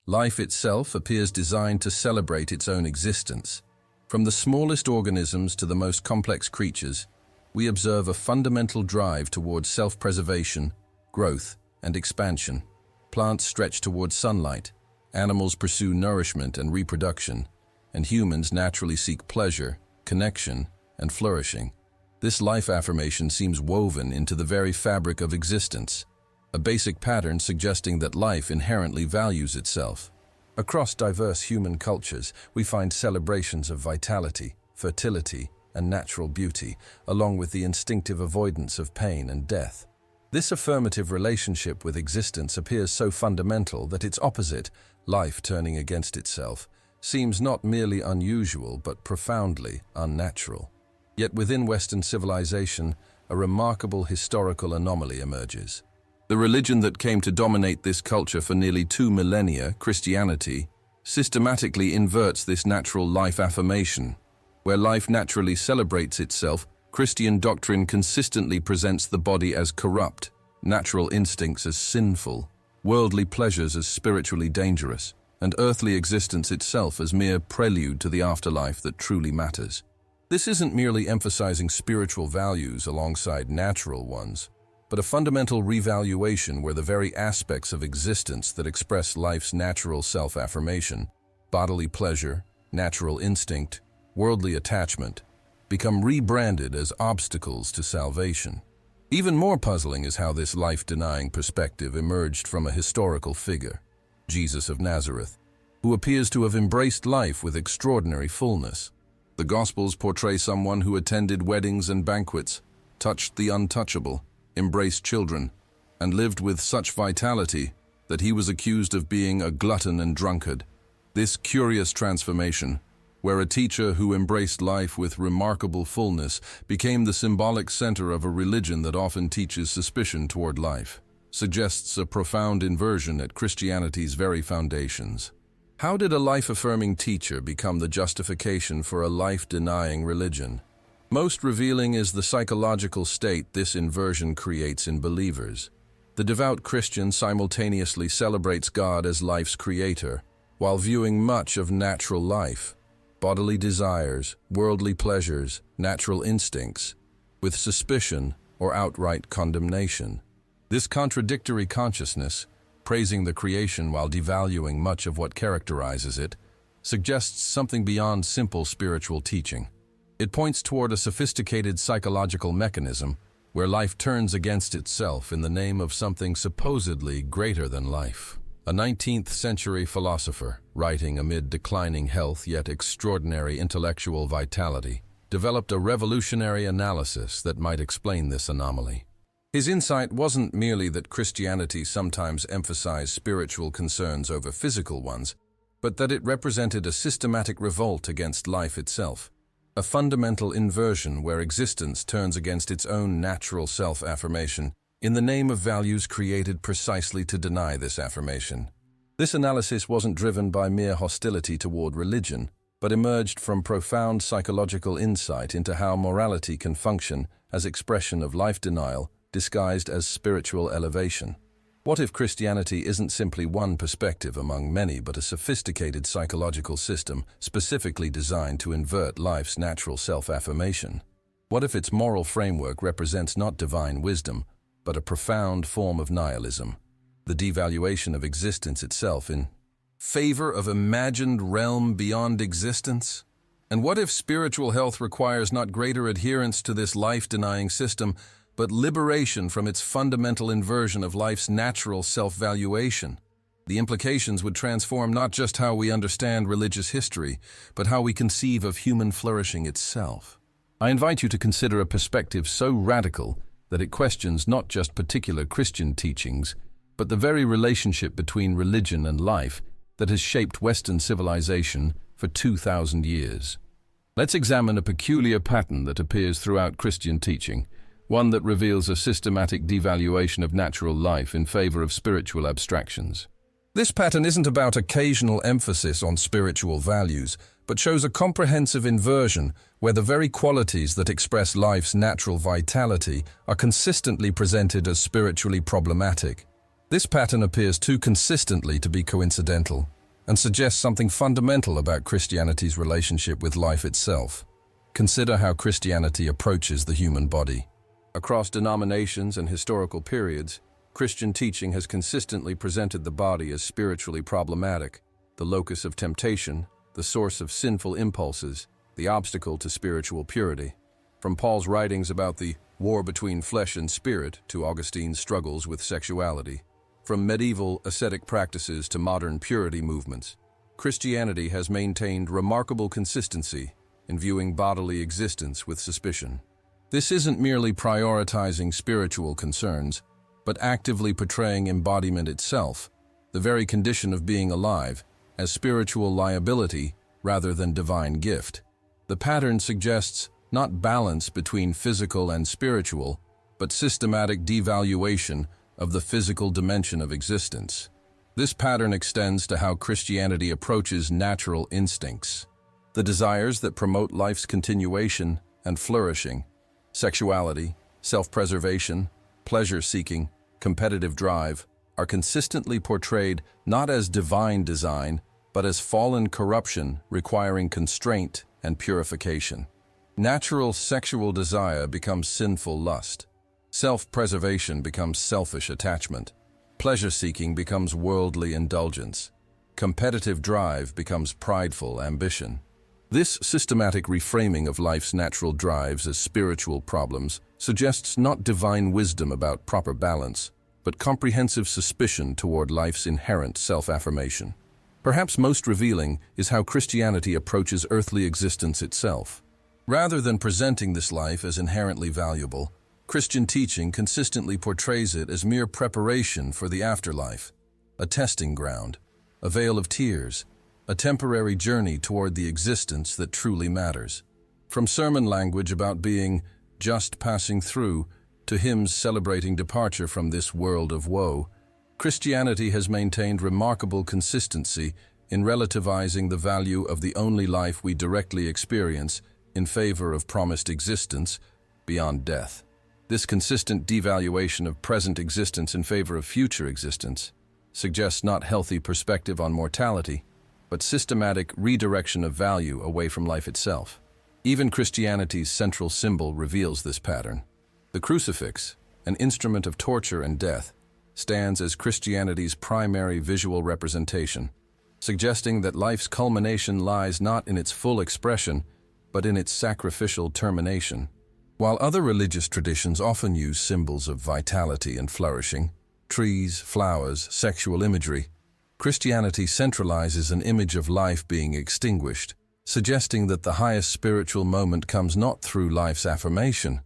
Life itself appears designed to celebrate its own existence. From the smallest organisms to the most complex creatures, we observe a fundamental drive towards self-preservation, growth, and expansion. Plants stretch towards sunlight, animals pursue nourishment and reproduction, and humans naturally seek pleasure, connection, and flourishing. This life affirmation seems woven into the very fabric of existence, a basic pattern suggesting that life inherently values itself. Across diverse human cultures, we find celebrations of vitality, fertility, and natural beauty, along with the instinctive avoidance of pain and death. This affirmative relationship with existence appears so fundamental that its opposite, life turning against itself, seems not merely unusual but profoundly unnatural. Yet within Western civilization, a remarkable historical anomaly emerges. The religion that came to dominate this culture for nearly 2 millennia, Christianity, systematically inverts this natural life affirmation. Where life naturally celebrates itself, Christian doctrine consistently presents the body as corrupt, natural instincts as sinful, worldly pleasures as spiritually dangerous, and earthly existence itself as mere prelude to the afterlife that truly matters. This isn't merely emphasizing spiritual values alongside natural ones, but a fundamental revaluation where the very aspects of existence that express life's natural self-affirmation, bodily pleasure, natural instinct, worldly attachment, become rebranded as obstacles to salvation. Even more puzzling is how this life-denying perspective emerged from a historical figure, Jesus of Nazareth, who appears to have embraced life with extraordinary fullness. The Gospels portray someone who attended weddings and banquets, touched the untouchable, embraced children, and lived with such vitality that he was accused of being a glutton and drunkard. This curious transformation, where a teacher who embraced life with remarkable fullness became the symbolic center of a religion that often teaches suspicion toward life, suggests a profound inversion at Christianity's very foundations. How did a life-affirming teacher become the justification for a life-denying religion? Most revealing is the psychological state this inversion creates in believers. The devout Christian simultaneously celebrates God as life's creator, while viewing much of natural life, bodily desires, worldly pleasures, natural instincts, with suspicion or outright condemnation. This contradictory consciousness, praising the creation while devaluing much of what characterizes it, suggests something beyond simple spiritual teaching. It points toward a sophisticated psychological mechanism where life turns against itself in the name of something supposedly greater than life. A 19th-century philosopher, writing amid declining health yet extraordinary intellectual vitality, developed a revolutionary analysis that might explain this anomaly. His insight wasn't merely that Christianity sometimes emphasized spiritual concerns over physical ones, but that it represented a systematic revolt against life itself, a fundamental inversion where existence turns against its own natural self-affirmation in the name of values created precisely to deny this affirmation. This analysis wasn't driven by mere hostility toward religion, but emerged from profound psychological insight into how morality can function as expression of life denial disguised as spiritual elevation. What if Christianity isn't simply one perspective among many, but a sophisticated psychological system specifically designed to invert life's natural self-affirmation? What if its moral framework represents not divine wisdom, but a profound form of nihilism, the devaluation of existence itself in favor of imagined realm beyond existence? And what if spiritual health requires not greater adherence to this life-denying system, but liberation from its fundamental inversion of life's natural self-valuation? The implications would transform not just how we understand religious history, but how we conceive of human flourishing itself. I invite you to consider a perspective so radical that it questions not just particular Christian teachings, but the very relationship between religion and life that has shaped Western civilization for 2,000 years. Let's examine a peculiar pattern that appears throughout Christian teaching, one that reveals a systematic devaluation of natural life in favor of spiritual abstractions. This pattern isn't about occasional emphasis on spiritual values, but shows a comprehensive inversion where the very qualities that express life's natural vitality are consistently presented as spiritually problematic. This pattern appears too consistently to be coincidental. and suggests something fundamental about Christianity's relationship with life itself. Consider how Christianity approaches the human body. Across denominations and historical periods, Christian teaching has consistently presented the body as spiritually problematic, the locus of temptation, the source of sinful impulses, the obstacle to spiritual purity. From Paul's writings about the war between flesh and spirit to Augustine's struggles with sexuality, from medieval ascetic practices to modern purity movements, Christianity has maintained remarkable consistency in viewing bodily existence with suspicion. This isn't merely prioritizing spiritual concerns, but actively portraying embodiment itself, the very condition of being alive, as spiritual liability rather than divine gift. The pattern suggests not balance between physical and spiritual, but systematic devaluation of the physical dimension of existence. This pattern extends to how Christianity approaches natural instincts, the desires that promote life's continuation and flourishing. Sexuality, self-preservation, pleasure-seeking, competitive drive are consistently portrayed not as divine design, but as fallen corruption requiring constraint and purification. Natural sexual desire becomes sinful lust. Self-preservation becomes selfish attachment. Pleasure-seeking becomes worldly indulgence. Competitive drive becomes prideful ambition. This systematic reframing of life's natural drives as spiritual problems suggests not divine wisdom about proper balance, but comprehensive suspicion toward life's inherent self-affirmation. Perhaps most revealing is how Christianity approaches earthly existence itself. Rather than presenting this life as inherently valuable, Christian teaching consistently portrays it as mere preparation for the afterlife, a testing ground, a vale of tears, a temporary journey toward the existence that truly matters. From sermon language about being just passing through to hymns celebrating departure from this world of woe, Christianity has maintained remarkable consistency in relativizing the value of the only life we directly experience in favor of promised existence beyond death. This consistent devaluation of present existence in favor of future existence suggests not healthy perspective on mortality, but systematic redirection of value away from life itself. Even Christianity's central symbol reveals this pattern. The crucifix, an instrument of torture and death, stands as Christianity's primary visual representation, suggesting that life's culmination lies not in its full expression, but in its sacrificial termination. While other religious traditions often use symbols of vitality and flourishing, trees, flowers, sexual imagery, Christianity centralizes an image of life being extinguished, suggesting that the highest spiritual moment comes not through life's affirmation,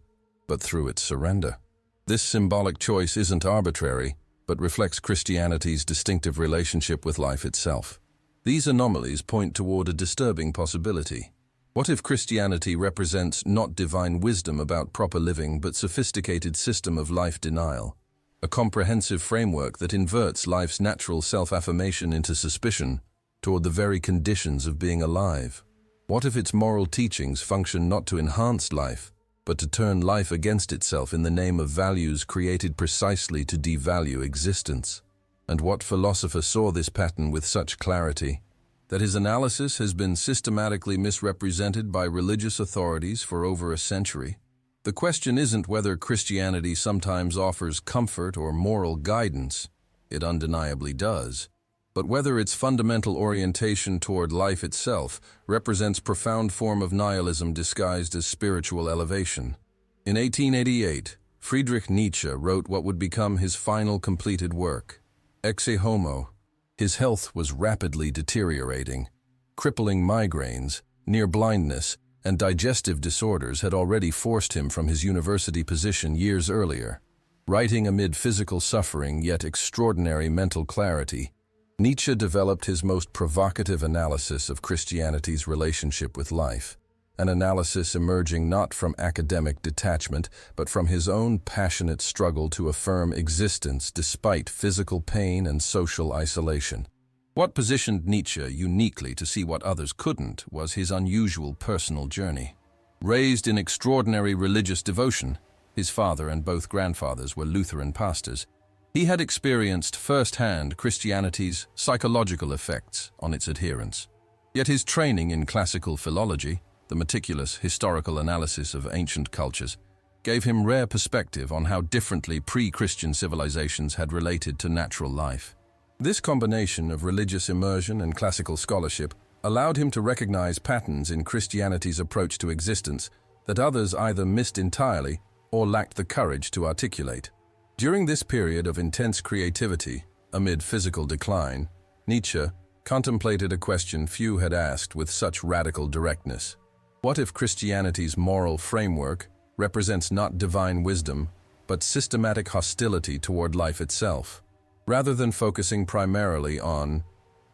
but through its surrender. This symbolic choice isn't arbitrary, but reflects Christianity's distinctive relationship with life itself. These anomalies point toward a disturbing possibility. What if Christianity represents not divine wisdom about proper living, but sophisticated system of life denial? A comprehensive framework that inverts life's natural self-affirmation into suspicion toward the very conditions of being alive. What if its moral teachings function not to enhance life, but to turn life against itself in the name of values created precisely to devalue existence? And what philosopher saw this pattern with such clarity that his analysis has been systematically misrepresented by religious authorities for over a century? The question isn't whether Christianity sometimes offers comfort or moral guidance, it undeniably does, but whether its fundamental orientation toward life itself represents profound form of nihilism disguised as spiritual elevation. In 1888, Friedrich Nietzsche wrote what would become his final completed work, Ecce Homo. His health was rapidly deteriorating. Crippling migraines, near blindness, and digestive disorders had already forced him from his university position years earlier. Writing amid physical suffering yet extraordinary mental clarity, Nietzsche developed his most provocative analysis of Christianity's relationship with life, an analysis emerging not from academic detachment, but from his own passionate struggle to affirm existence despite physical pain and social isolation. What positioned Nietzsche uniquely to see what others couldn't was his unusual personal journey. Raised in extraordinary religious devotion, his father and both grandfathers were Lutheran pastors, He had experienced firsthand Christianity's psychological effects on its adherents. Yet his training in classical philology, the meticulous historical analysis of ancient cultures, gave him rare perspective on how differently pre-Christian civilizations had related to natural life. This combination of religious immersion and classical scholarship allowed him to recognize patterns in Christianity's approach to existence that others either missed entirely or lacked the courage to articulate. During this period of intense creativity, amid physical decline, Nietzsche contemplated a question few had asked with such radical directness. What if Christianity's moral framework represents not divine wisdom, but systematic hostility toward life itself? Rather than focusing primarily on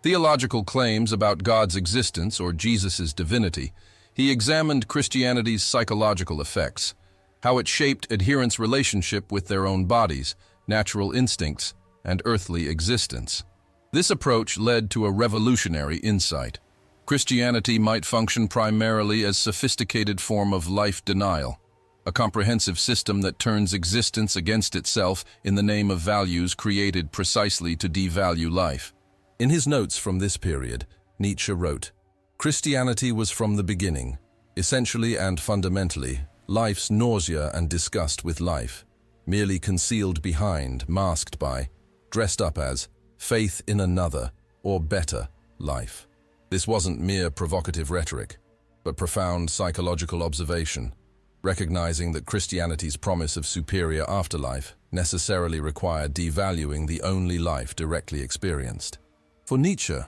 theological claims about God's existence or Jesus' divinity, he examined Christianity's psychological effects, how it shaped adherents' relationship with their own bodies, natural instincts, and earthly existence. This approach led to a revolutionary insight. Christianity might function primarily as a sophisticated form of life denial, a comprehensive system that turns existence against itself in the name of values created precisely to devalue life. In his notes from this period, Nietzsche wrote, "Christianity was from the beginning, essentially and fundamentally, life's nausea and disgust with life, merely concealed behind, masked by, dressed up as, faith in another, or better, life." This wasn't mere provocative rhetoric, but profound psychological observation, recognizing that Christianity's promise of superior afterlife necessarily required devaluing the only life directly experienced. For Nietzsche,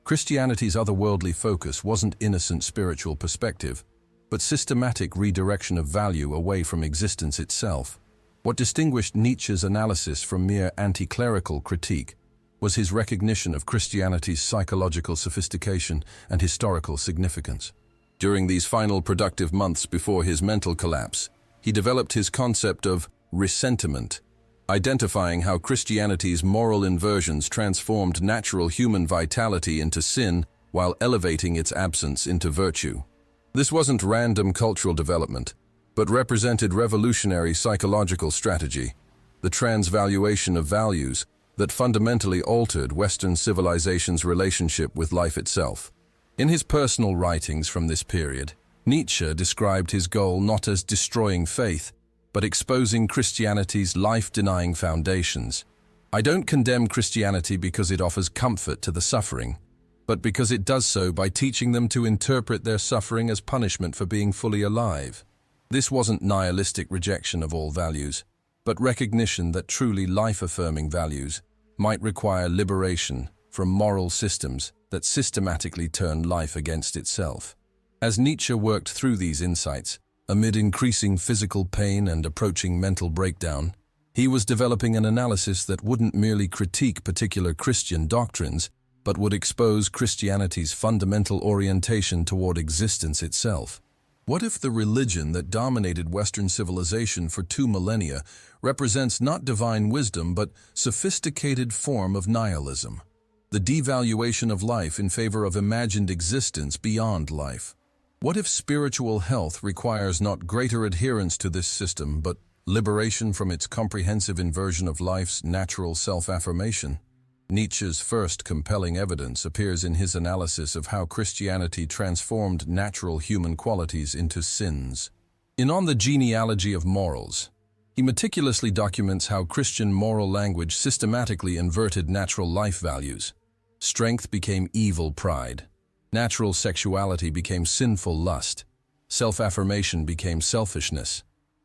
Christianity's otherworldly focus wasn't innocent spiritual perspective, but systematic redirection of value away from existence itself. What distinguished Nietzsche's analysis from mere anti-clerical critique was his recognition of Christianity's psychological sophistication and historical significance. During these final productive months before his mental collapse, he developed his concept of ressentiment, identifying how Christianity's moral inversions transformed natural human vitality into sin while elevating its absence into virtue. This wasn't random cultural development, but represented revolutionary psychological strategy, the transvaluation of values that fundamentally altered Western civilization's relationship with life itself. In his personal writings from this period, Nietzsche described his goal not as destroying faith, but exposing Christianity's life-denying foundations. "I don't condemn Christianity because it offers comfort to the suffering, but because it does so by teaching them to interpret their suffering as punishment for being fully alive." This wasn't nihilistic rejection of all values, but recognition that truly life-affirming values might require liberation from moral systems that systematically turn life against itself. As Nietzsche worked through these insights, amid increasing physical pain and approaching mental breakdown, he was developing an analysis that wouldn't merely critique particular Christian doctrines, but would expose Christianity's fundamental orientation toward existence itself. What if the religion that dominated Western civilization for 2 millennia represents not divine wisdom but sophisticated form of nihilism, the devaluation of life in favor of imagined existence beyond life? What if spiritual health requires not greater adherence to this system but liberation from its comprehensive inversion of life's natural self-affirmation? Nietzsche's first compelling evidence appears in his analysis of how Christianity transformed natural human qualities into sins. In On the Genealogy of Morals, he meticulously documents how Christian moral language systematically inverted natural life values. Strength became evil pride. Natural sexuality became sinful lust. Self-affirmation became selfishness.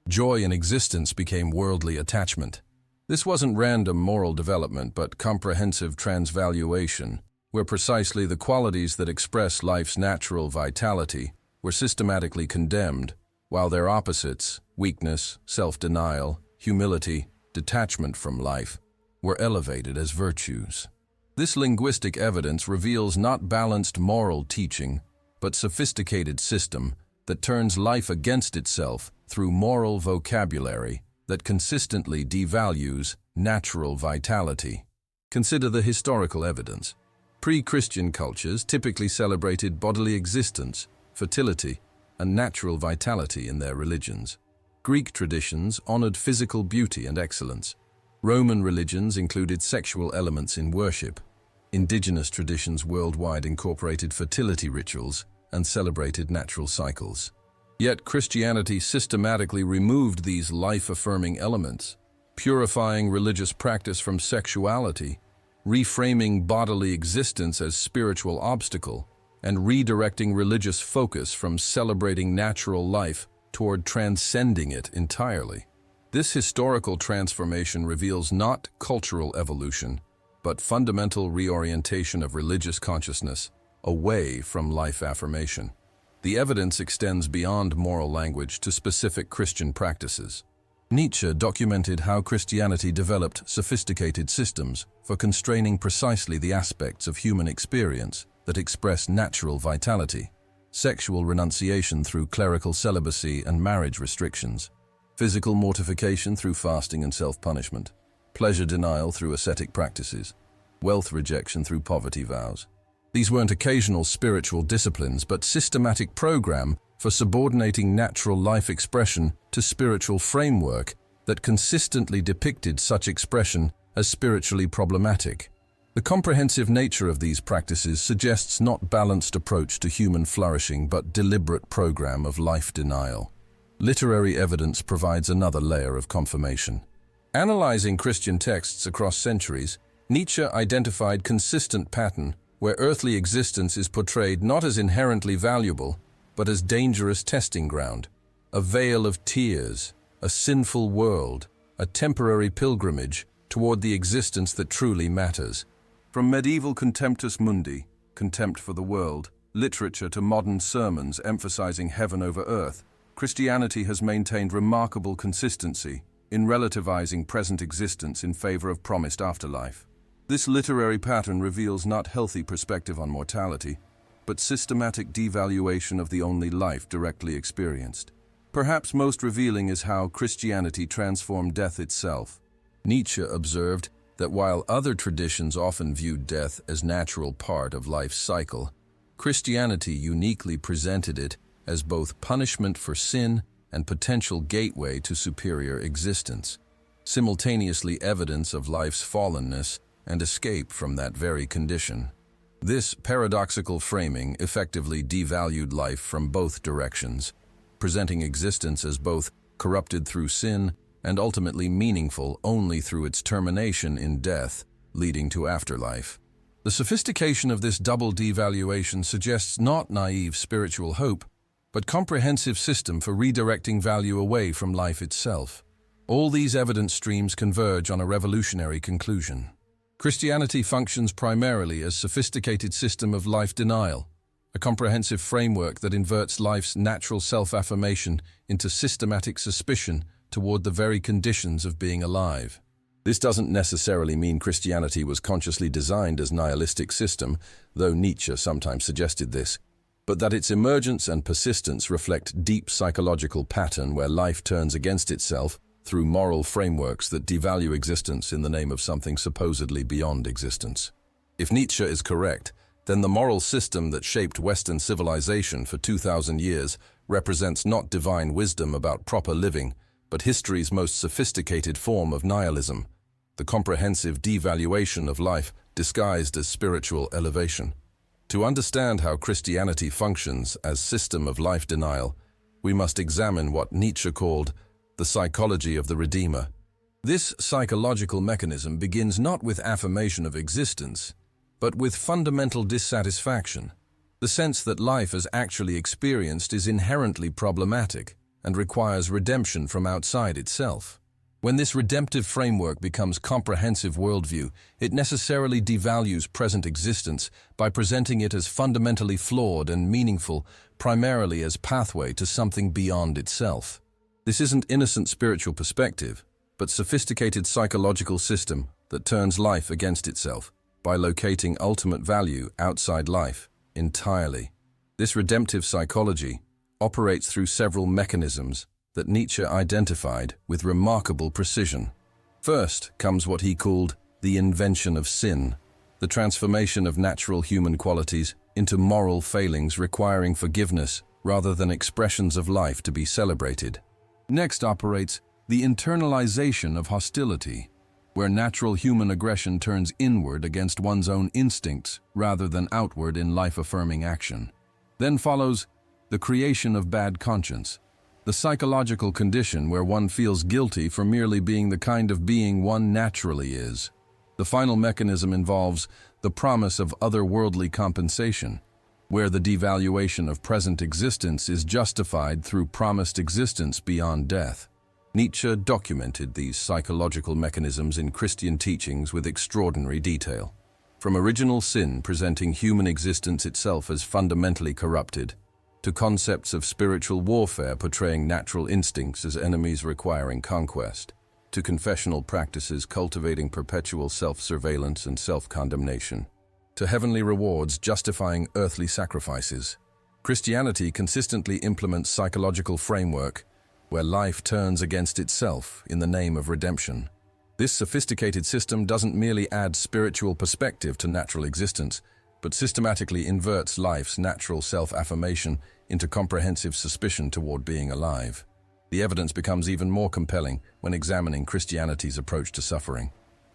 Joy in existence became worldly attachment. This wasn't random moral development, but comprehensive transvaluation, where precisely the qualities that express life's natural vitality were systematically condemned, while their opposites, weakness, self-denial, humility, detachment from life, were elevated as virtues. This linguistic evidence reveals not balanced moral teaching, but sophisticated system that turns life against itself through moral vocabulary that consistently devalues natural vitality. Consider the historical evidence. Pre-Christian cultures typically celebrated bodily existence, fertility, and natural vitality in their religions. Greek traditions honored physical beauty and excellence. Roman religions included sexual elements in worship. Indigenous traditions worldwide incorporated fertility rituals and celebrated natural cycles. Yet Christianity systematically removed these life-affirming elements, purifying religious practice from sexuality, reframing bodily existence as spiritual obstacle, and redirecting religious focus from celebrating natural life toward transcending it entirely. This historical transformation reveals not cultural evolution, but fundamental reorientation of religious consciousness away from life affirmation. The evidence extends beyond moral language to specific Christian practices. Nietzsche documented how Christianity developed sophisticated systems for constraining precisely the aspects of human experience that express natural vitality: sexual renunciation through clerical celibacy and marriage restrictions, physical mortification through fasting and self-punishment, pleasure denial through ascetic practices, wealth rejection through poverty vows. These weren't occasional spiritual disciplines, but systematic program for subordinating natural life expression to spiritual framework that consistently depicted such expression as spiritually problematic. The comprehensive nature of these practices suggests not balanced approach to human flourishing, but deliberate program of life denial. Literary evidence provides another layer of confirmation. Analyzing Christian texts across centuries, Nietzsche identified consistent pattern where earthly existence is portrayed not as inherently valuable, but as dangerous testing ground, a vale of tears, a sinful world, a temporary pilgrimage toward the existence that truly matters. From medieval contemptus mundi, contempt for the world, literature to modern sermons emphasizing heaven over earth, Christianity has maintained remarkable consistency in relativizing present existence in favor of promised afterlife. This literary pattern reveals not healthy perspective on mortality, but systematic devaluation of the only life directly experienced. Perhaps most revealing is how Christianity transformed death itself. Nietzsche observed that while other traditions often viewed death as natural part of life's cycle, Christianity uniquely presented it as both punishment for sin and potential gateway to superior existence, simultaneously evidence of life's fallenness and escape from that very condition. This paradoxical framing effectively devalued life from both directions, presenting existence as both corrupted through sin and ultimately meaningful only through its termination in death, leading to afterlife. The sophistication of this double devaluation suggests not naive spiritual hope, but comprehensive system for redirecting value away from life itself. All these evidence streams converge on a revolutionary conclusion. Christianity functions primarily as a sophisticated system of life denial, a comprehensive framework that inverts life's natural self-affirmation into systematic suspicion toward the very conditions of being alive. This doesn't necessarily mean Christianity was consciously designed as a nihilistic system, though Nietzsche sometimes suggested this, but that its emergence and persistence reflect deep psychological pattern where life turns against itself through moral frameworks that devalue existence in the name of something supposedly beyond existence. If Nietzsche is correct, then the moral system that shaped Western civilization for 2,000 years represents not divine wisdom about proper living, but history's most sophisticated form of nihilism, the comprehensive devaluation of life disguised as spiritual elevation. To understand how Christianity functions as system of life denial, we must examine what Nietzsche called the psychology of the Redeemer. This psychological mechanism begins not with affirmation of existence, but with fundamental dissatisfaction. The sense that life as actually experienced is inherently problematic and requires redemption from outside itself. When this redemptive framework becomes comprehensive worldview, it necessarily devalues present existence by presenting it as fundamentally flawed and meaningful, primarily as pathway to something beyond itself. This isn't innocent spiritual perspective, but sophisticated psychological system that turns life against itself by locating ultimate value outside life entirely. This redemptive psychology operates through several mechanisms that Nietzsche identified with remarkable precision. First comes what he called the invention of sin, the transformation of natural human qualities into moral failings requiring forgiveness rather than expressions of life to be celebrated. Next operates the internalization of hostility, where natural human aggression turns inward against one's own instincts rather than outward in life-affirming action. Then follows the creation of bad conscience, the psychological condition where one feels guilty for merely being the kind of being one naturally is. The final mechanism involves the promise of otherworldly compensation, where the devaluation of present existence is justified through promised existence beyond death. Nietzsche documented these psychological mechanisms in Christian teachings with extraordinary detail. From original sin presenting human existence itself as fundamentally corrupted, to concepts of spiritual warfare portraying natural instincts as enemies requiring conquest, to confessional practices cultivating perpetual self-surveillance and self-condemnation, to heavenly rewards justifying earthly sacrifices, Christianity consistently implements psychological framework where life turns against itself in the name of redemption. This sophisticated system doesn't merely add spiritual perspective to natural existence, but systematically inverts life's natural self-affirmation into comprehensive suspicion toward being alive. The evidence becomes even more compelling when examining Christianity's approach to suffering.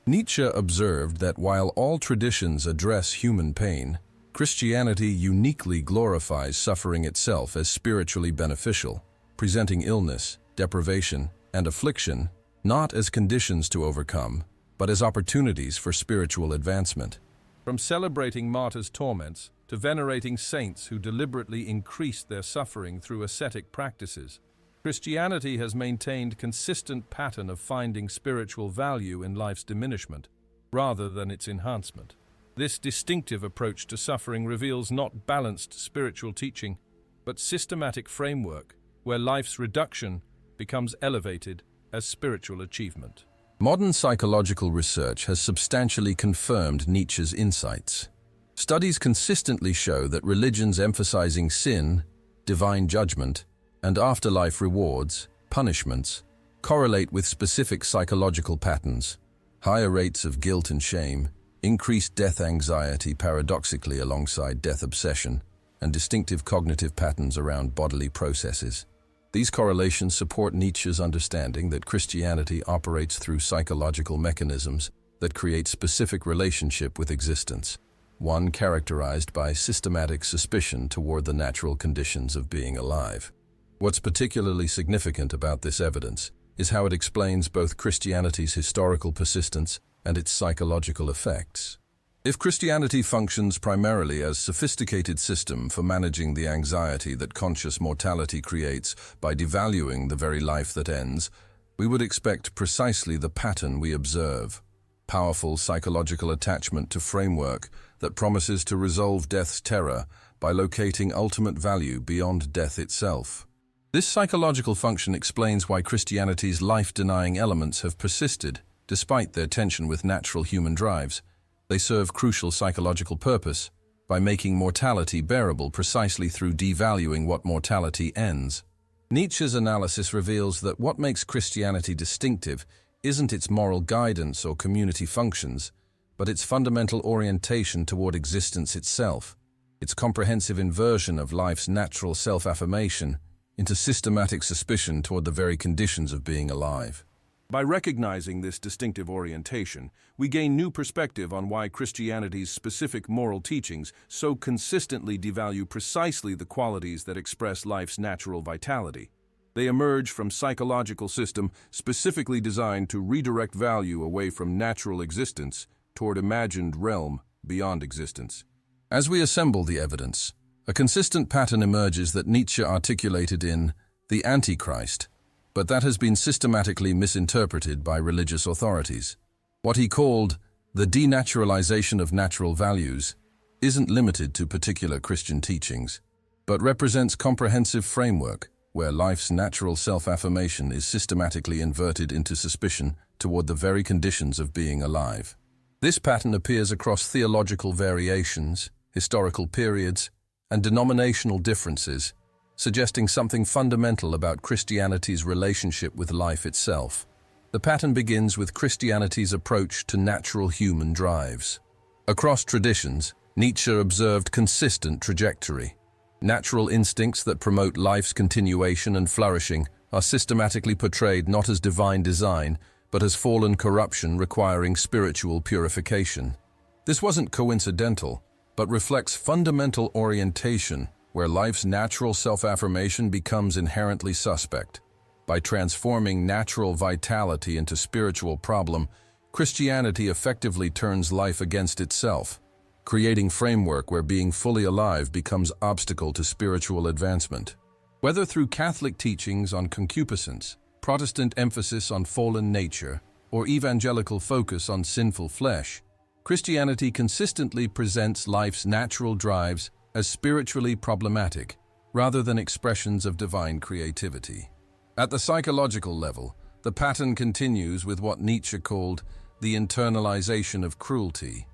Nietzsche observed that while all traditions address human pain, Christianity uniquely glorifies suffering itself as spiritually beneficial, presenting illness, deprivation, and affliction not as conditions to overcome, but as opportunities for spiritual advancement. From celebrating martyrs' torments to venerating saints who deliberately increased their suffering through ascetic practices, Christianity has maintained a consistent pattern of finding spiritual value in life's diminishment, rather than its enhancement. This distinctive approach to suffering reveals not balanced spiritual teaching, but systematic framework, where life's reduction becomes elevated as spiritual achievement. Modern psychological research has substantially confirmed Nietzsche's insights. Studies consistently show that religions emphasizing sin, divine judgment, and afterlife rewards, punishments, correlate with specific psychological patterns. Higher rates of guilt and shame, increased death anxiety paradoxically alongside death obsession, and distinctive cognitive patterns around bodily processes. These correlations support Nietzsche's understanding that Christianity operates through psychological mechanisms that create specific relationship with existence, one characterized by systematic suspicion toward the natural conditions of being alive. What's particularly significant about this evidence is how it explains both Christianity's historical persistence and its psychological effects. If Christianity functions primarily as a sophisticated system for managing the anxiety that conscious mortality creates by devaluing the very life that ends, we would expect precisely the pattern we observe: powerful psychological attachment to framework that promises to resolve death's terror by locating ultimate value beyond death itself. This psychological function explains why Christianity's life-denying elements have persisted, despite their tension with natural human drives. They serve crucial psychological purpose by making mortality bearable precisely through devaluing what mortality ends. Nietzsche's analysis reveals that what makes Christianity distinctive isn't its moral guidance or community functions, but its fundamental orientation toward existence itself, its comprehensive inversion of life's natural self-affirmation into systematic suspicion toward the very conditions of being alive. By recognizing this distinctive orientation, we gain new perspective on why Christianity's specific moral teachings so consistently devalue precisely the qualities that express life's natural vitality. They emerge from psychological system specifically designed to redirect value away from natural existence toward imagined realm beyond existence. As we assemble the evidence, a consistent pattern emerges that Nietzsche articulated in The Antichrist, but that has been systematically misinterpreted by religious authorities. What he called the denaturalization of natural values isn't limited to particular Christian teachings, but represents comprehensive framework where life's natural self-affirmation is systematically inverted into suspicion toward the very conditions of being alive. This pattern appears across theological variations, historical periods, and denominational differences, suggesting something fundamental about Christianity's relationship with life itself. The pattern begins with Christianity's approach to natural human drives. Across traditions, Nietzsche observed consistent trajectory. Natural instincts that promote life's continuation and flourishing are systematically portrayed not as divine design, but has fallen corruption requiring spiritual purification. This wasn't coincidental, but reflects fundamental orientation where life's natural self-affirmation becomes inherently suspect. By transforming natural vitality into spiritual problem, Christianity effectively turns life against itself, creating framework where being fully alive becomes obstacle to spiritual advancement. Whether through Catholic teachings on concupiscence, Protestant emphasis on fallen nature, or evangelical focus on sinful flesh, Christianity consistently presents life's natural drives as spiritually problematic, rather than expressions of divine creativity. At the psychological level, the pattern continues with what Nietzsche called the internalization of cruelty.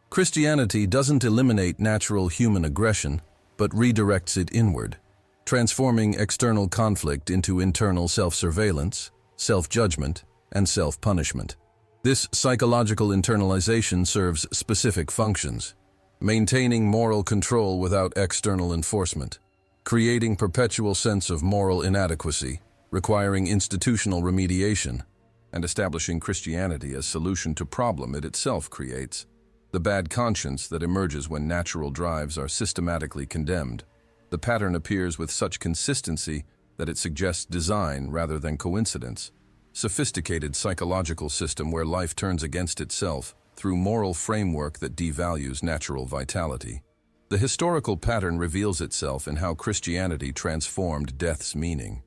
Christianity doesn't eliminate natural human aggression, but redirects it inward, transforming external conflict into internal self-surveillance, self-judgment, and self-punishment. This psychological internalization serves specific functions: maintaining moral control without external enforcement, creating perpetual sense of moral inadequacy, requiring institutional remediation, and establishing Christianity as solution to problem it itself creates: the bad conscience that emerges when natural drives are systematically condemned. The pattern appears with such consistency that it suggests design rather than coincidence. Sophisticated psychological system where life turns against itself through moral framework that devalues natural vitality. The historical pattern reveals itself in how Christianity transformed death's meaning.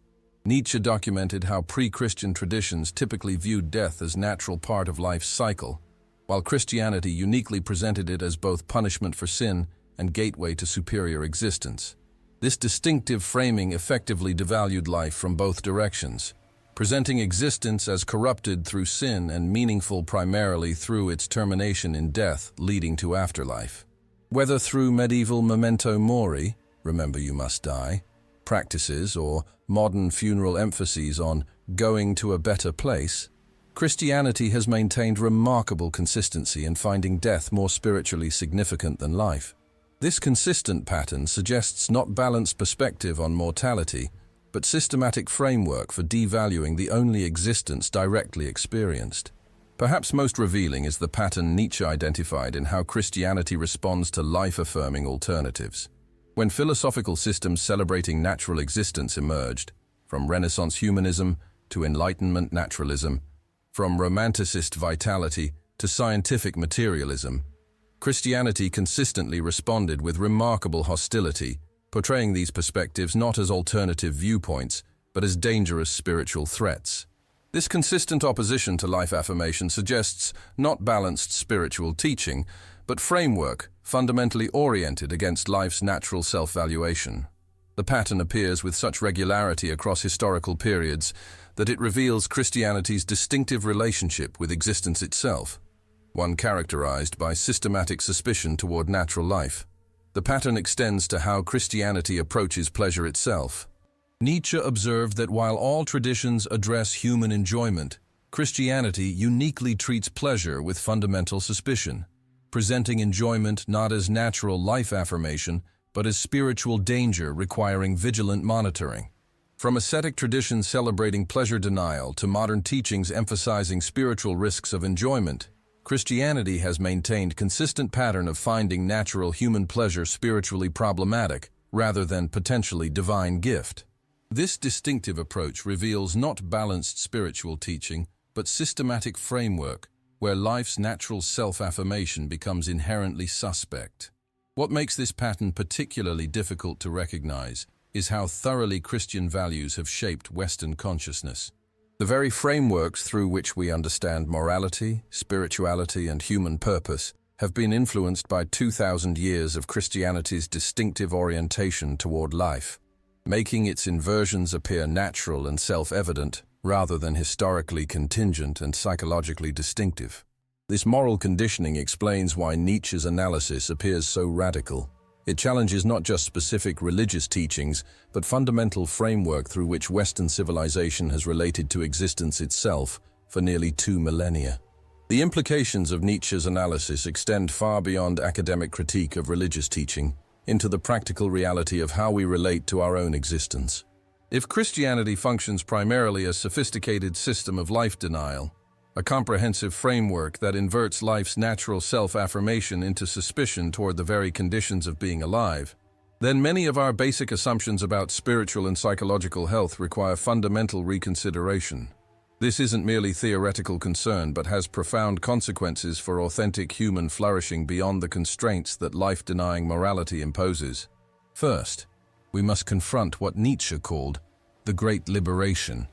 Nietzsche documented how pre-Christian traditions typically viewed death as natural part of life's cycle, while Christianity uniquely presented it as both punishment for sin and gateway to superior existence. This distinctive framing effectively devalued life from both directions, presenting existence as corrupted through sin and meaningful primarily through its termination in death leading to afterlife. Whether through medieval memento mori, remember you must die, practices, or modern funeral emphases on going to a better place, Christianity has maintained remarkable consistency in finding death more spiritually significant than life. This consistent pattern suggests not balanced perspective on mortality, but systematic framework for devaluing the only existence directly experienced. Perhaps most revealing is the pattern Nietzsche identified in how Christianity responds to life-affirming alternatives. When philosophical systems celebrating natural existence emerged, from Renaissance humanism to Enlightenment naturalism, from romanticist vitality to scientific materialism, Christianity consistently responded with remarkable hostility, portraying these perspectives not as alternative viewpoints, but as dangerous spiritual threats. This consistent opposition to life affirmation suggests not balanced spiritual teaching, but framework fundamentally oriented against life's natural self-valuation. The pattern appears with such regularity across historical periods that it reveals Christianity's distinctive relationship with existence itself, one characterized by systematic suspicion toward natural life. The pattern extends to how Christianity approaches pleasure itself. Nietzsche observed that while all traditions address human enjoyment, Christianity uniquely treats pleasure with fundamental suspicion, presenting enjoyment not as natural life affirmation, but as spiritual danger requiring vigilant monitoring. From ascetic traditions celebrating pleasure denial to modern teachings emphasizing spiritual risks of enjoyment, Christianity has maintained consistent pattern of finding natural human pleasure spiritually problematic, rather than potentially divine gift. This distinctive approach reveals not balanced spiritual teaching, but systematic framework, where life's natural self-affirmation becomes inherently suspect. What makes this pattern particularly difficult to recognize is how thoroughly Christian values have shaped Western consciousness. The very frameworks through which we understand morality, spirituality, and human purpose have been influenced by 2,000 years of Christianity's distinctive orientation toward life, making its inversions appear natural and self-evident rather than historically contingent and psychologically distinctive. This moral conditioning explains why Nietzsche's analysis appears so radical. It challenges not just specific religious teachings, but fundamental framework through which Western civilization has related to existence itself for nearly 2 millennia. The implications of Nietzsche's analysis extend far beyond academic critique of religious teaching into the practical reality of how we relate to our own existence. If Christianity functions primarily as a sophisticated system of life denial, a comprehensive framework that inverts life's natural self-affirmation into suspicion toward the very conditions of being alive, then many of our basic assumptions about spiritual and psychological health require fundamental reconsideration. This isn't merely theoretical concern, but has profound consequences for authentic human flourishing beyond the constraints that life-denying morality imposes. First, we must confront what Nietzsche called the Great Liberation,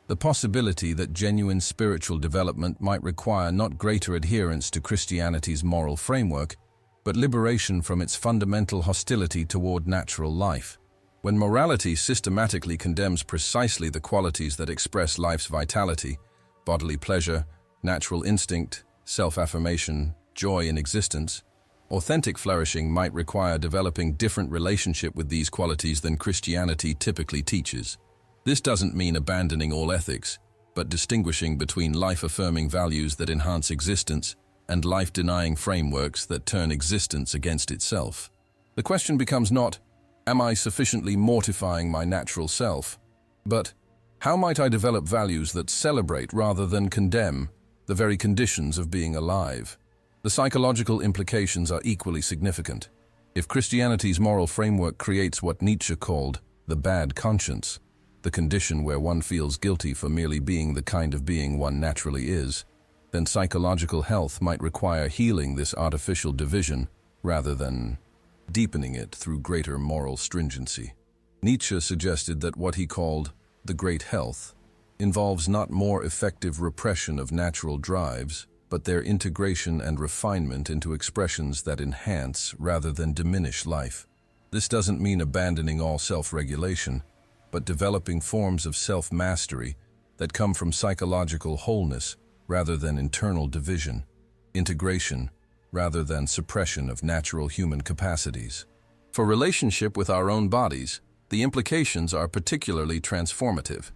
the possibility that genuine spiritual development might require not greater adherence to Christianity's moral framework, but liberation from its fundamental hostility toward natural life. When morality systematically condemns precisely the qualities that express life's vitality, bodily pleasure, natural instinct, self-affirmation, joy in existence, authentic flourishing might require developing different relationship with these qualities than Christianity typically teaches. This doesn't mean abandoning all ethics, but distinguishing between life-affirming values that enhance existence and life-denying frameworks that turn existence against itself. The question becomes not, am I sufficiently mortifying my natural self? But, how might I develop values that celebrate rather than condemn the very conditions of being alive? The psychological implications are equally significant. If Christianity's moral framework creates what Nietzsche called the bad conscience, the condition where one feels guilty for merely being the kind of being one naturally is, then psychological health might require healing this artificial division rather than deepening it through greater moral stringency. Nietzsche suggested that what he called the great health involves not more effective repression of natural drives, but their integration and refinement into expressions that enhance rather than diminish life. This doesn't mean abandoning all self-regulation, but developing forms of self-mastery that come from psychological wholeness rather than internal division, integration rather than suppression of natural human capacities. For relationship with our own bodies, the implications are particularly transformative.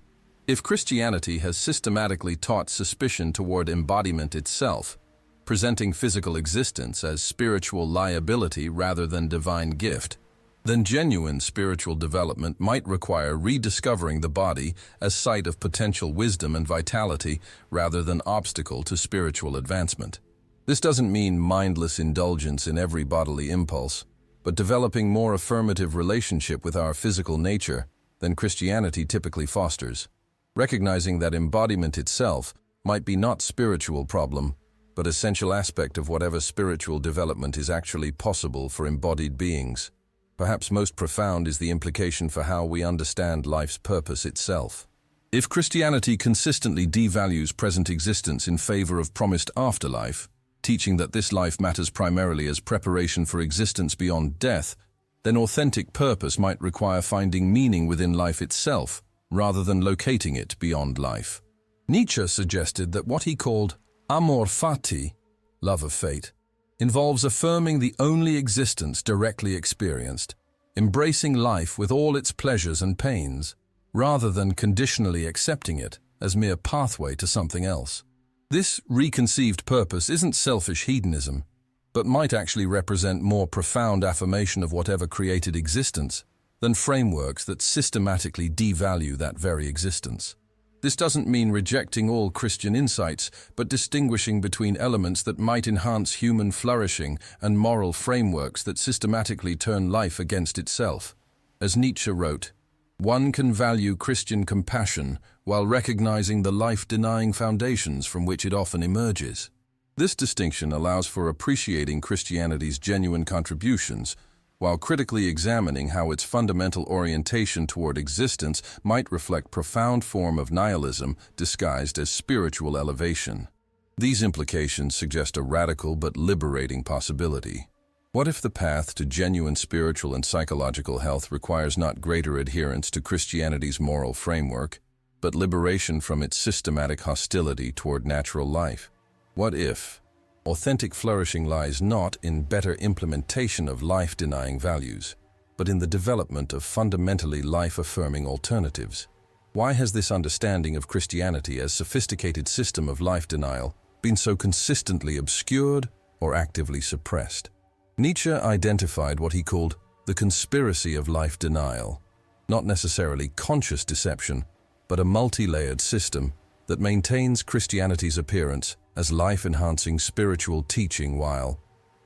If Christianity has systematically taught suspicion toward embodiment itself, presenting physical existence as spiritual liability rather than divine gift, then genuine spiritual development might require rediscovering the body as site of potential wisdom and vitality rather than obstacle to spiritual advancement. This doesn't mean mindless indulgence in every bodily impulse, but developing more affirmative relationship with our physical nature than Christianity typically fosters, recognizing that embodiment itself might be not spiritual problem, but essential aspect of whatever spiritual development is actually possible for embodied beings. Perhaps most profound is the implication for how we understand life's purpose itself. If Christianity consistently devalues present existence in favor of promised afterlife, teaching that this life matters primarily as preparation for existence beyond death, then authentic purpose might require finding meaning within life itself, rather than locating it beyond life. Nietzsche suggested that what he called amor fati, love of fate, involves affirming the only existence directly experienced, embracing life with all its pleasures and pains, rather than conditionally accepting it as mere pathway to something else. This reconceived purpose isn't selfish hedonism, but might actually represent more profound affirmation of whatever created existence than frameworks that systematically devalue that very existence. This doesn't mean rejecting all Christian insights, but distinguishing between elements that might enhance human flourishing and moral frameworks that systematically turn life against itself. As Nietzsche wrote, one can value Christian compassion while recognizing the life-denying foundations from which it often emerges. This distinction allows for appreciating Christianity's genuine contributions, while critically examining how its fundamental orientation toward existence might reflect profound form of nihilism disguised as spiritual elevation. These implications suggest a radical but liberating possibility. What if the path to genuine spiritual and psychological health requires not greater adherence to Christianity's moral framework, but liberation from its systematic hostility toward natural life? What if authentic flourishing lies not in better implementation of life-denying values, but in the development of fundamentally life-affirming alternatives? Why has this understanding of Christianity as sophisticated system of life denial been so consistently obscured or actively suppressed? Nietzsche identified what he called the conspiracy of life denial, not necessarily conscious deception, but a multi-layered system that maintains Christianity's appearance as life-enhancing spiritual teaching while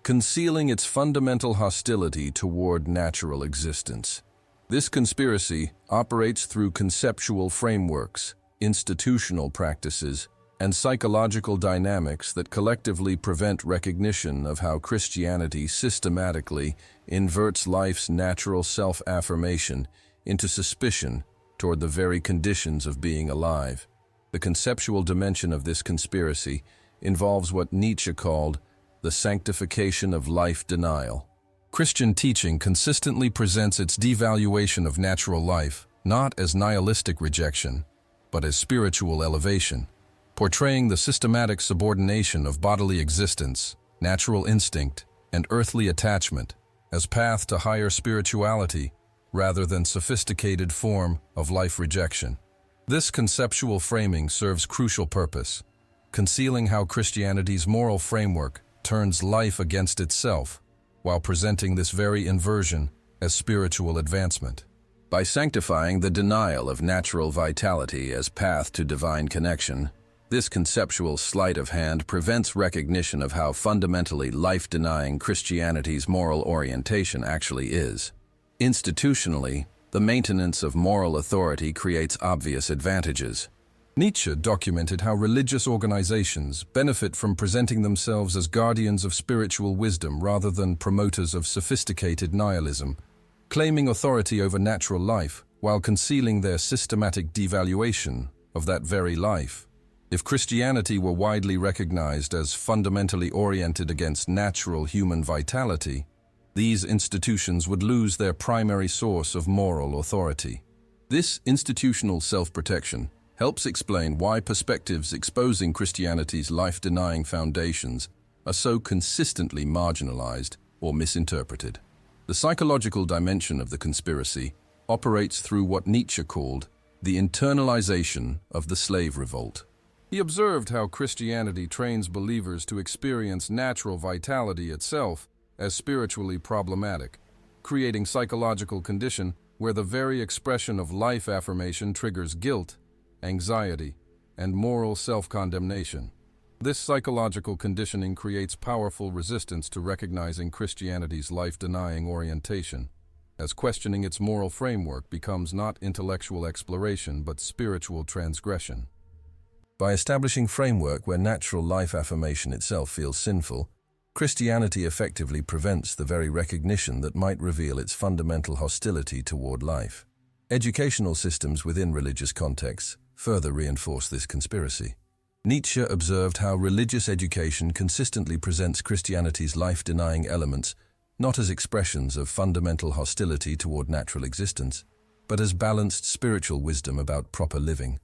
concealing its fundamental hostility toward natural existence. This conspiracy operates through conceptual frameworks, institutional practices, and psychological dynamics that collectively prevent recognition of how Christianity systematically inverts life's natural self-affirmation into suspicion toward the very conditions of being alive. The conceptual dimension of this conspiracy involves what Nietzsche called the sanctification of life denial. Christian teaching consistently presents its devaluation of natural life not as nihilistic rejection, but as spiritual elevation, portraying the systematic subordination of bodily existence, natural instinct, and earthly attachment as path to higher spirituality rather than sophisticated form of life rejection. This conceptual framing serves crucial purpose, concealing how Christianity's moral framework turns life against itself, while presenting this very inversion as spiritual advancement. By sanctifying the denial of natural vitality as path to divine connection, this conceptual sleight of hand prevents recognition of how fundamentally life-denying Christianity's moral orientation actually is. Institutionally, the maintenance of moral authority creates obvious advantages. Nietzsche documented how religious organizations benefit from presenting themselves as guardians of spiritual wisdom rather than promoters of sophisticated nihilism, claiming authority over natural life while concealing their systematic devaluation of that very life. If Christianity were widely recognized as fundamentally oriented against natural human vitality, these institutions would lose their primary source of moral authority. This institutional self-protection helps explain why perspectives exposing Christianity's life-denying foundations are so consistently marginalized or misinterpreted. The psychological dimension of the conspiracy operates through what Nietzsche called the internalization of the slave revolt. He observed how Christianity trains believers to experience natural vitality itself as spiritually problematic, creating psychological condition where the very expression of life affirmation triggers guilt, anxiety, and moral self-condemnation. This psychological conditioning creates powerful resistance to recognizing Christianity's life-denying orientation, as questioning its moral framework becomes not intellectual exploration but spiritual transgression. By establishing framework where natural life affirmation itself feels sinful, Christianity effectively prevents the very recognition that might reveal its fundamental hostility toward life. Educational systems within religious contexts further reinforce this conspiracy. Nietzsche observed how religious education consistently presents Christianity's life-denying elements not as expressions of fundamental hostility toward natural existence, but as balanced spiritual wisdom about proper living.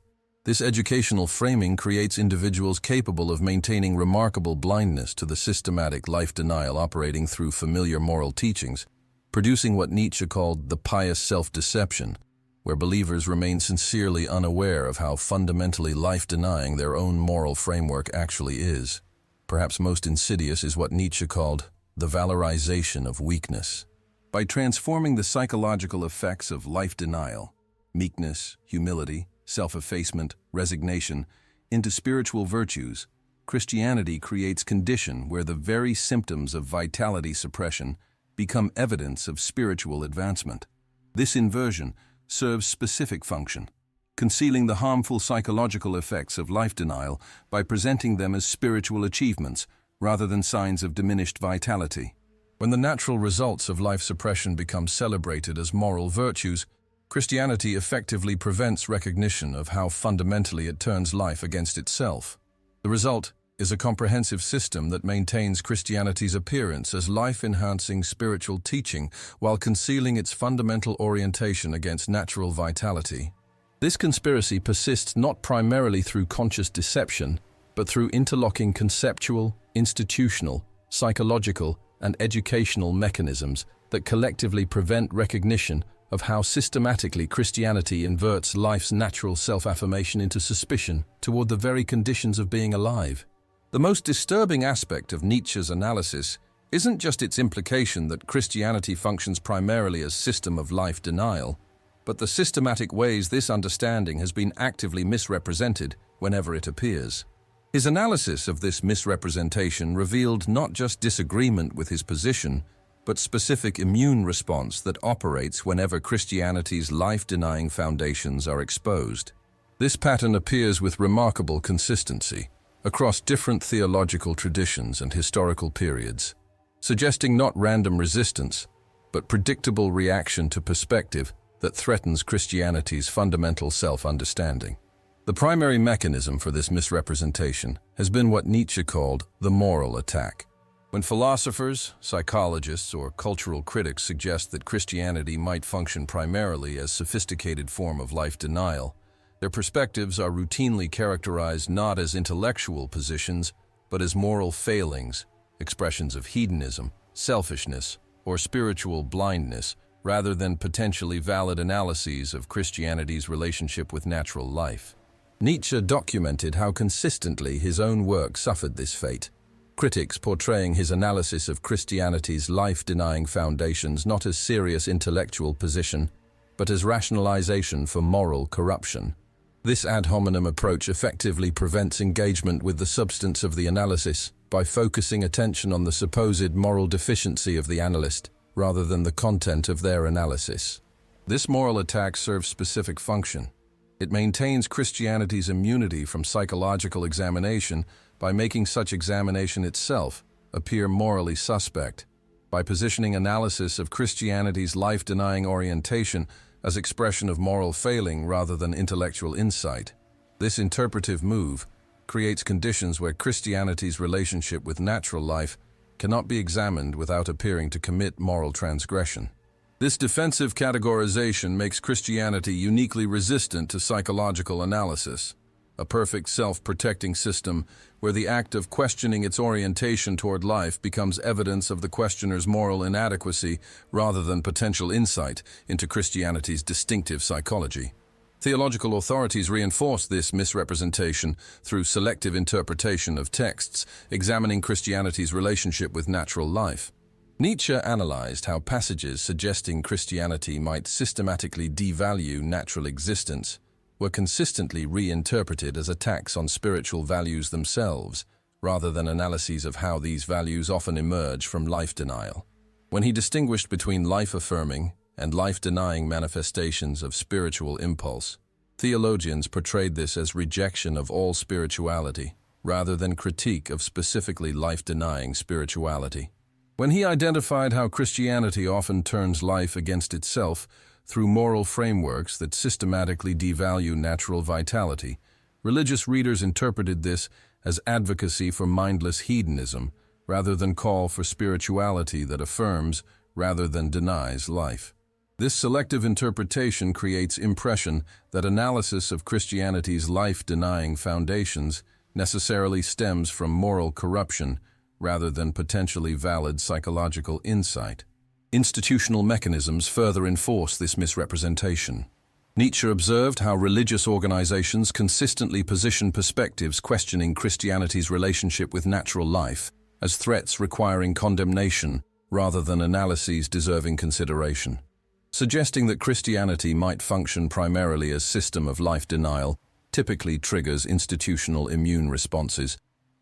This educational framing creates individuals capable of maintaining remarkable blindness to the systematic life denial operating through familiar moral teachings, producing what Nietzsche called the pious self-deception, where believers remain sincerely unaware of how fundamentally life-denying their own moral framework actually is. Perhaps most insidious is what Nietzsche called the valorization of weakness. By transforming the psychological effects of life denial, meekness, humility, self-effacement, resignation, into spiritual virtues, Christianity creates condition where the very symptoms of vitality suppression become evidence of spiritual advancement. This inversion serves specific function, concealing the harmful psychological effects of life denial by presenting them as spiritual achievements rather than signs of diminished vitality. When the natural results of life suppression become celebrated as moral virtues, Christianity effectively prevents recognition of how fundamentally it turns life against itself. The result is a comprehensive system that maintains Christianity's appearance as life-enhancing spiritual teaching while concealing its fundamental orientation against natural vitality. This conspiracy persists not primarily through conscious deception, but through interlocking conceptual, institutional, psychological, and educational mechanisms that collectively prevent recognition of how systematically Christianity inverts life's natural self-affirmation into suspicion toward the very conditions of being alive. The most disturbing aspect of Nietzsche's analysis isn't just its implication that Christianity functions primarily as a system of life denial, but the systematic ways this understanding has been actively misrepresented whenever it appears. His analysis of this misrepresentation revealed not just disagreement with his position, but specific immune response that operates whenever Christianity's life-denying foundations are exposed. This pattern appears with remarkable consistency across different theological traditions and historical periods, suggesting not random resistance, but predictable reaction to perspective that threatens Christianity's fundamental self-understanding. The primary mechanism for this misrepresentation has been what Nietzsche called the moral attack. When philosophers, psychologists, or cultural critics suggest that Christianity might function primarily as a sophisticated form of life denial, their perspectives are routinely characterized not as intellectual positions, but as moral failings, expressions of hedonism, selfishness, or spiritual blindness, rather than potentially valid analyses of Christianity's relationship with natural life. Nietzsche documented how consistently his own work suffered this fate, critics portraying his analysis of Christianity's life-denying foundations not as serious intellectual position, but as rationalization for moral corruption. This ad hominem approach effectively prevents engagement with the substance of the analysis by focusing attention on the supposed moral deficiency of the analyst, rather than the content of their analysis. This moral attack serves specific function. It maintains Christianity's immunity from psychological examination by making such examination itself appear morally suspect, by positioning analysis of Christianity's life-denying orientation as expression of moral failing rather than intellectual insight. This interpretive move creates conditions where Christianity's relationship with natural life cannot be examined without appearing to commit moral transgression. This defensive categorization makes Christianity uniquely resistant to psychological analysis, a perfect self-protecting system where the act of questioning its orientation toward life becomes evidence of the questioner's moral inadequacy rather than potential insight into Christianity's distinctive psychology. Theological authorities reinforce this misrepresentation through selective interpretation of texts, examining Christianity's relationship with natural life. Nietzsche analyzed how passages suggesting Christianity might systematically devalue natural existence were consistently reinterpreted as attacks on spiritual values themselves, rather than analyses of how these values often emerge from life denial. When he distinguished between life-affirming and life-denying manifestations of spiritual impulse, theologians portrayed this as rejection of all spirituality, rather than critique of specifically life-denying spirituality. When he identified how Christianity often turns life against itself through moral frameworks that systematically devalue natural vitality, religious readers interpreted this as advocacy for mindless hedonism rather than call for spirituality that affirms rather than denies life. This selective interpretation creates impression that analysis of Christianity's life-denying foundations necessarily stems from moral corruption rather than potentially valid psychological insight. Institutional mechanisms further enforce this misrepresentation. Nietzsche observed how religious organizations consistently position perspectives questioning Christianity's relationship with natural life as threats requiring condemnation rather than analyses deserving consideration. Suggesting that Christianity might function primarily as a system of life denial typically triggers institutional immune responses,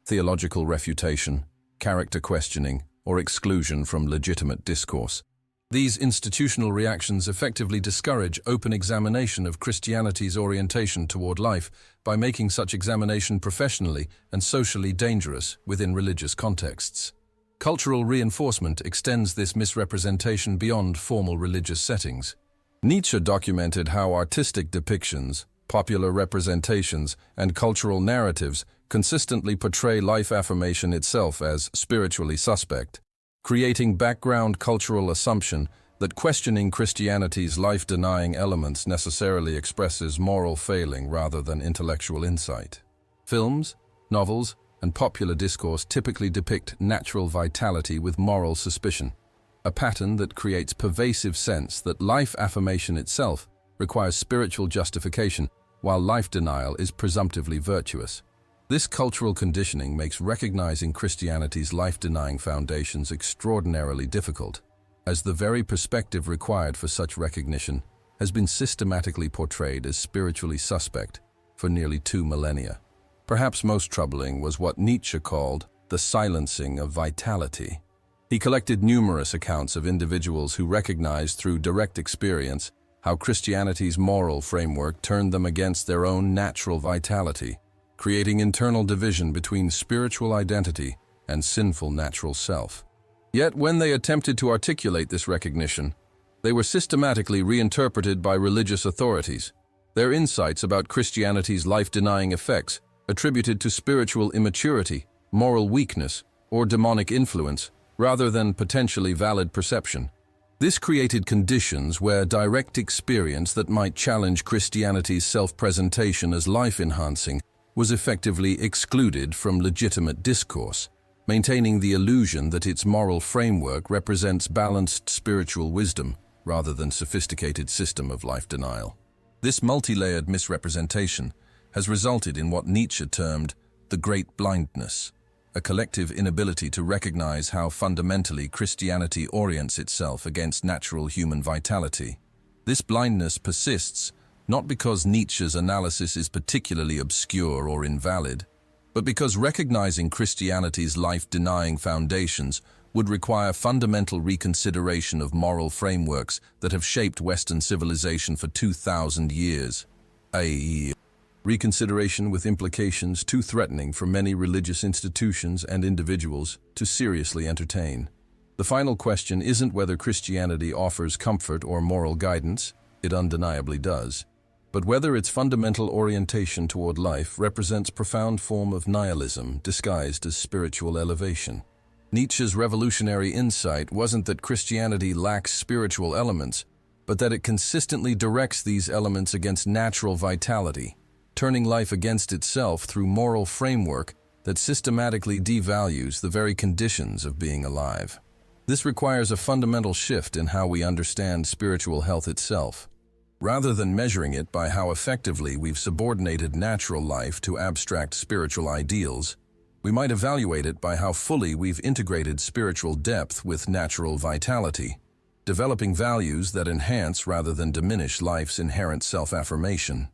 theological refutation, character questioning, or exclusion from legitimate discourse. These institutional reactions effectively discourage open examination of Christianity's orientation toward life by making such examination professionally and socially dangerous within religious contexts. Cultural reinforcement extends this misrepresentation beyond formal religious settings. Nietzsche documented how artistic depictions, popular representations, and cultural narratives consistently portray life affirmation itself as spiritually suspect, creating background cultural assumption that questioning Christianity's life-denying elements necessarily expresses moral failing rather than intellectual insight. Films, novels, and popular discourse typically depict natural vitality with moral suspicion, a pattern that creates pervasive sense that life affirmation itself requires spiritual justification, while life denial is presumptively virtuous. This cultural conditioning makes recognizing Christianity's life-denying foundations extraordinarily difficult, as the very perspective required for such recognition has been systematically portrayed as spiritually suspect for nearly 2 millennia. Perhaps most troubling was what Nietzsche called the silencing of vitality. He collected numerous accounts of individuals who recognized through direct experience how Christianity's moral framework turned them against their own natural vitality, creating internal division between spiritual identity and sinful natural self. Yet when they attempted to articulate this recognition, they were systematically reinterpreted by religious authorities. Their insights about Christianity's life-denying effects attributed to spiritual immaturity, moral weakness, or demonic influence, rather than potentially valid perception. This created conditions where direct experience that might challenge Christianity's self-presentation as life-enhancing was effectively excluded from legitimate discourse, maintaining the illusion that its moral framework represents balanced spiritual wisdom rather than sophisticated system of life denial. This multi-layered misrepresentation has resulted in what Nietzsche termed the Great Blindness, a collective inability to recognize how fundamentally Christianity orients itself against natural human vitality. This blindness persists not because Nietzsche's analysis is particularly obscure or invalid, but because recognizing Christianity's life-denying foundations would require fundamental reconsideration of moral frameworks that have shaped Western civilization for 2,000 years, i.e., reconsideration with implications too threatening for many religious institutions and individuals to seriously entertain. The final question isn't whether Christianity offers comfort or moral guidance, it undeniably does, but whether its fundamental orientation toward life represents a profound form of nihilism disguised as spiritual elevation. Nietzsche's revolutionary insight wasn't that Christianity lacks spiritual elements, but that it consistently directs these elements against natural vitality, turning life against itself through moral framework that systematically devalues the very conditions of being alive. This requires a fundamental shift in how we understand spiritual health itself. Rather than measuring it by how effectively we've subordinated natural life to abstract spiritual ideals, we might evaluate it by how fully we've integrated spiritual depth with natural vitality, developing values that enhance rather than diminish life's inherent self-affirmation.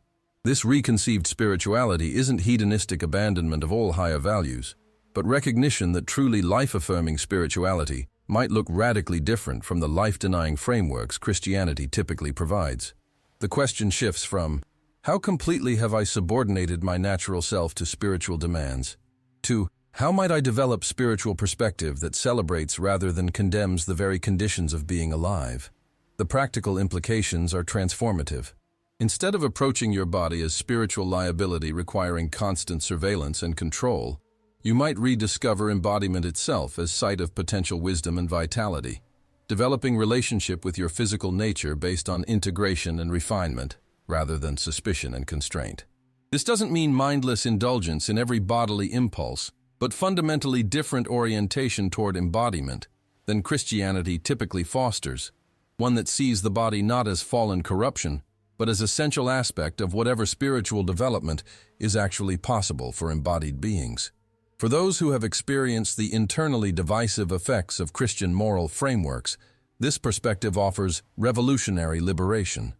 This reconceived spirituality isn't hedonistic abandonment of all higher values, but recognition that truly life-affirming spirituality might look radically different from the life-denying frameworks Christianity typically provides. The question shifts from, how completely have I subordinated my natural self to spiritual demands, to, how might I develop spiritual perspective that celebrates rather than condemns the very conditions of being alive? The practical implications are transformative. Instead of approaching your body as spiritual liability requiring constant surveillance and control, you might rediscover embodiment itself as site of potential wisdom and vitality, developing relationship with your physical nature based on integration and refinement, rather than suspicion and constraint. This doesn't mean mindless indulgence in every bodily impulse, but fundamentally different orientation toward embodiment than Christianity typically fosters, one that sees the body not as fallen corruption, but as essential aspect of whatever spiritual development is actually possible for embodied beings. For those who have experienced the internally divisive effects of Christian moral frameworks, this perspective offers revolutionary liberation.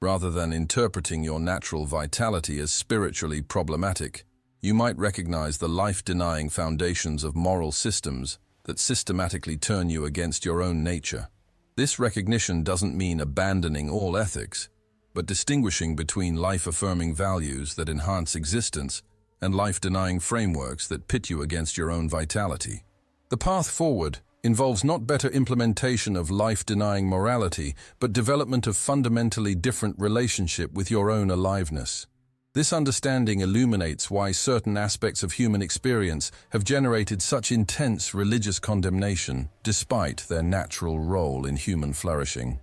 Rather than interpreting your natural vitality as spiritually problematic, you might recognize the life-denying foundations of moral systems that systematically turn you against your own nature. This recognition doesn't mean abandoning all ethics, but distinguishing between life-affirming values that enhance existence and life-denying frameworks that pit you against your own vitality. The path forward involves not better implementation of life-denying morality, but development of fundamentally different relationship with your own aliveness. This understanding illuminates why certain aspects of human experience have generated such intense religious condemnation, despite their natural role in human flourishing.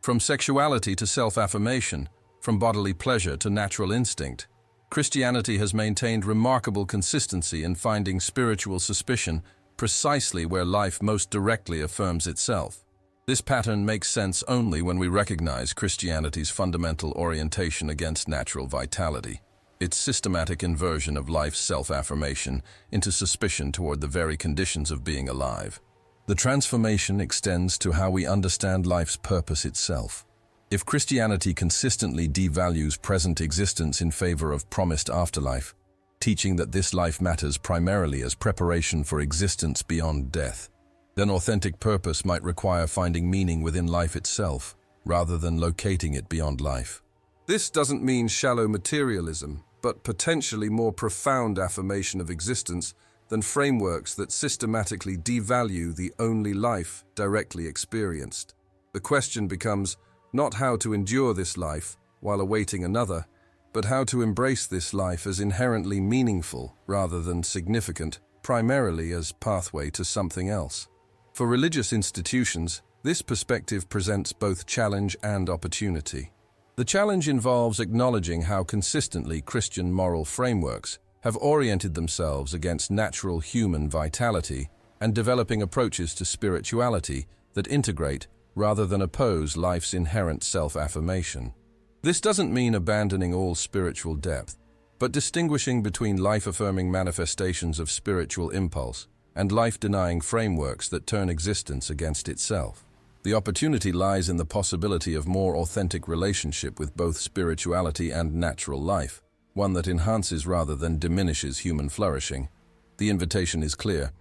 From sexuality to self-affirmation, from bodily pleasure to natural instinct, Christianity has maintained remarkable consistency in finding spiritual suspicion precisely where life most directly affirms itself. This pattern makes sense only when we recognize Christianity's fundamental orientation against natural vitality, its systematic inversion of life's self-affirmation into suspicion toward the very conditions of being alive. The transformation extends to how we understand life's purpose itself. If Christianity consistently devalues present existence in favor of promised afterlife, teaching that this life matters primarily as preparation for existence beyond death, then authentic purpose might require finding meaning within life itself, rather than locating it beyond life. This doesn't mean shallow materialism, but potentially more profound affirmation of existence than frameworks that systematically devalue the only life directly experienced. The question becomes not how to endure this life while awaiting another, but how to embrace this life as inherently meaningful rather than significant, primarily as pathway to something else. For religious institutions, this perspective presents both challenge and opportunity. The challenge involves acknowledging how consistently Christian moral frameworks have oriented themselves against natural human vitality and developing approaches to spirituality that integrate rather than oppose life's inherent self-affirmation. This doesn't mean abandoning all spiritual depth, but distinguishing between life-affirming manifestations of spiritual impulse and life-denying frameworks that turn existence against itself. The opportunity lies in the possibility of more authentic relationship with both spirituality and natural life, one that enhances rather than diminishes human flourishing. The invitation is clear.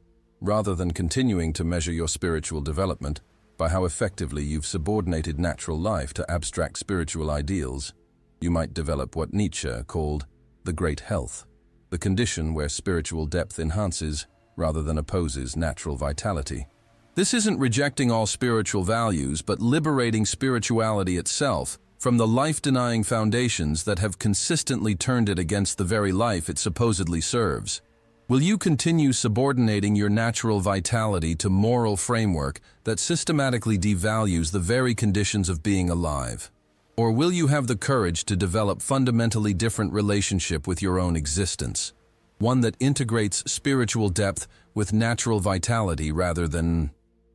Rather than continuing to measure your spiritual development by how effectively you've subordinated natural life to abstract spiritual ideals, you might develop what Nietzsche called the great health, the condition where spiritual depth enhances rather than opposes natural vitality. This isn't rejecting all spiritual values, but liberating spirituality itself from the life-denying foundations that have consistently turned it against the very life it supposedly serves. Will you continue subordinating your natural vitality to moral framework that systematically devalues the very conditions of being alive? Or will you have the courage to develop fundamentally different relationship with your own existence, one that integrates spiritual depth with natural vitality rather than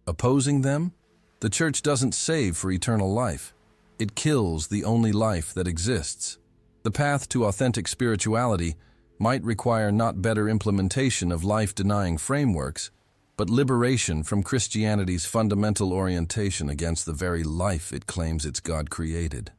opposing them? The Church doesn't save for eternal life. It kills the only life that exists. The path to authentic spirituality might require not better implementation of life-denying frameworks, but liberation from Christianity's fundamental orientation against the very life it claims its God created.